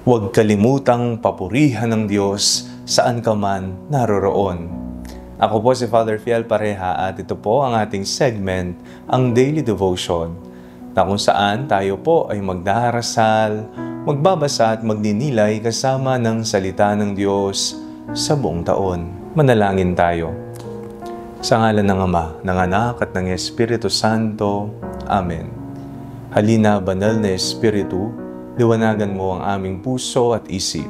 Huwag kalimutang papurihan ng Diyos saan ka man naroroon. Ako po si Father Fiel Pareha at ito po ang ating segment, ang Daily Devotion, na kung saan tayo po ay magdarasal, magbabasa at magninilay kasama ng salita ng Diyos sa buong taon. Manalangin tayo. Sa ngalan ng Ama, ng Anak at ng Espiritu Santo. Amen. Halina, banal na Espiritu, liwanagan mo ang aming puso at isip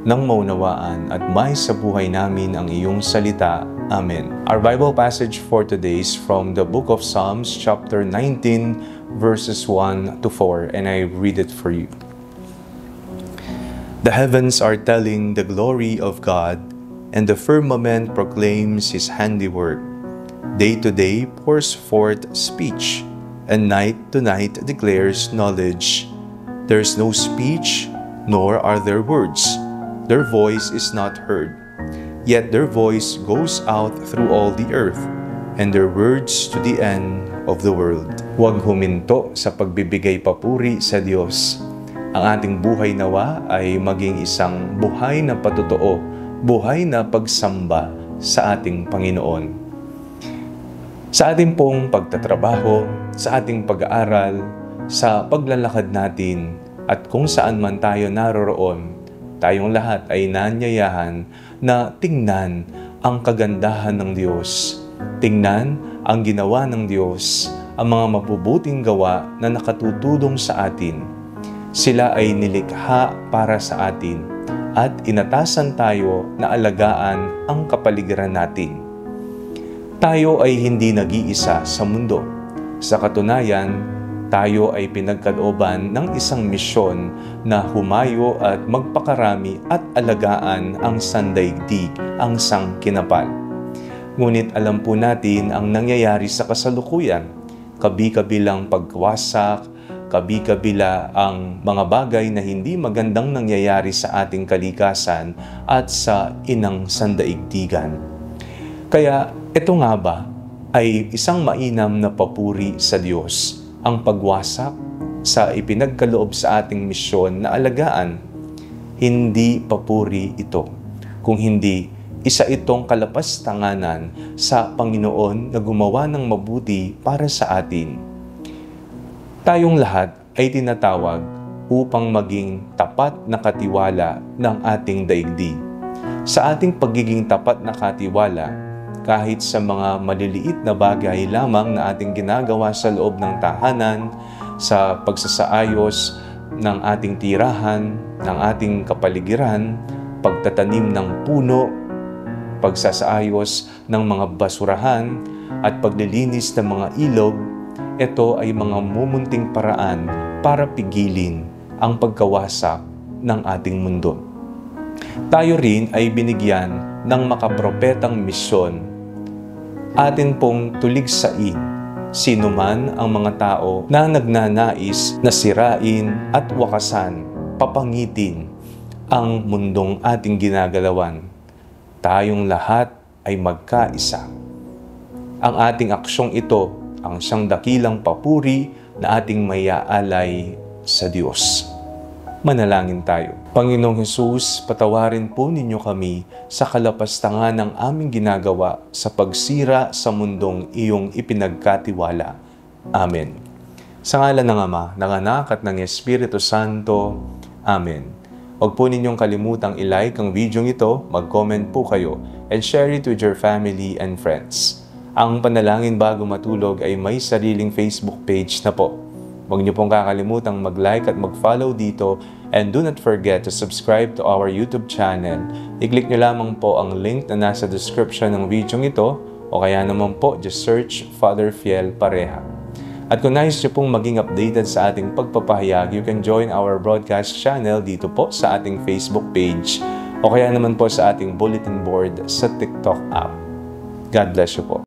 nang maunawaan at may sa buhay namin ang iyong salita. Amen. Our Bible passage for today is from the book of Psalms, chapter 19, verses 1 to 4, and I read it for you. The heavens are telling the glory of God, and the firmament proclaims His handiwork. Day to day pours forth speech, and night to night declares knowledge. There is no speech, nor are there words. Their voice is not heard. Yet their voice goes out through all the earth, and their words to the end of the world. Huwag huminto sa pagbibigay papuri sa Diyos. Ang ating buhay nawa ay maging isang buhay na patotoo, buhay na pagsamba sa ating Panginoon. Sa ating pong pagtatrabaho, sa ating pag-aaral, sa paglalakad natin, at kung saan man tayo naroroon, tayong lahat ay nanyayahan na tingnan ang kagandahan ng Diyos. Tingnan ang ginawa ng Diyos, ang mga mabubuting gawa na nakatutulong sa atin. Sila ay nilikha para sa atin at inatasan tayo na alagaan ang kapaligiran natin. Tayo ay hindi nag-iisa sa mundo. Sa katunayan, tayo ay pinagkalooban ng isang misyon na humayo at magpakarami at alagaan ang sandaigdig, ang sangkinapal. Ngunit alam po natin ang nangyayari sa kasalukuyan. Kabi-kabilang pagwasak, kabi-kabila ang mga bagay na hindi magandang nangyayari sa ating kalikasan at sa inang sandaigdigan. Kaya ito nga ba ay isang mainam na papuri sa Diyos, ang pagwasak sa ipinagkaloob sa ating misyon na alagaan. Hindi papuri ito, kung hindi isa itong kalapastanganan sa Panginoon na gumawa ng mabuti para sa atin. Tayong lahat ay tinatawag upang maging tapat na katiwala ng ating daigdig. Sa ating pagiging tapat na katiwala, kahit sa mga maliliit na bagay lamang na ating ginagawa sa loob ng tahanan, sa pagsasaayos ng ating tirahan, ng ating kapaligiran, pagtatanim ng puno, pagsasaayos ng mga basurahan, at paglilinis ng mga ilog, ito ay mga mumunting paraan para pigilin ang pagkawasak ng ating mundo. Tayo rin ay binigyan ng makapropetang misyon. Atin pong tuligsain sino man ang mga tao na nagnanais na sirain at wakasan, papangitin ang mundong ating ginagalawan. Tayong lahat ay magkaisa. Ang ating aksyong ito ang siyang dakilang papuri na ating mayaalay sa Diyos. Manalangin tayo. Panginoong Hesus, patawarin po ninyo kami sa kalapastangan ng aming ginagawa sa pagsira sa mundong iyong ipinagkatiwala. Amen. Sa ngalan ng Ama, ng Anak at ng Espiritu Santo. Amen. Huwag po ninyong kalimutang i-like ang video ito, mag-comment po kayo, and share it with your family and friends. Ang Panalangin Bago Matulog ay may sariling Facebook page na po. Huwag niyo pong kakalimutang mag-like at mag-follow dito, and do not forget to subscribe to our YouTube channel. I-click niyo lamang po ang link na nasa description ng video ito, o kaya naman po just search Father Fiel Pareha. At kung nais niyo pong maging updated sa ating pagpapahayag, you can join our broadcast channel dito po sa ating Facebook page, o kaya naman po sa ating bulletin board sa TikTok app. God bless you po.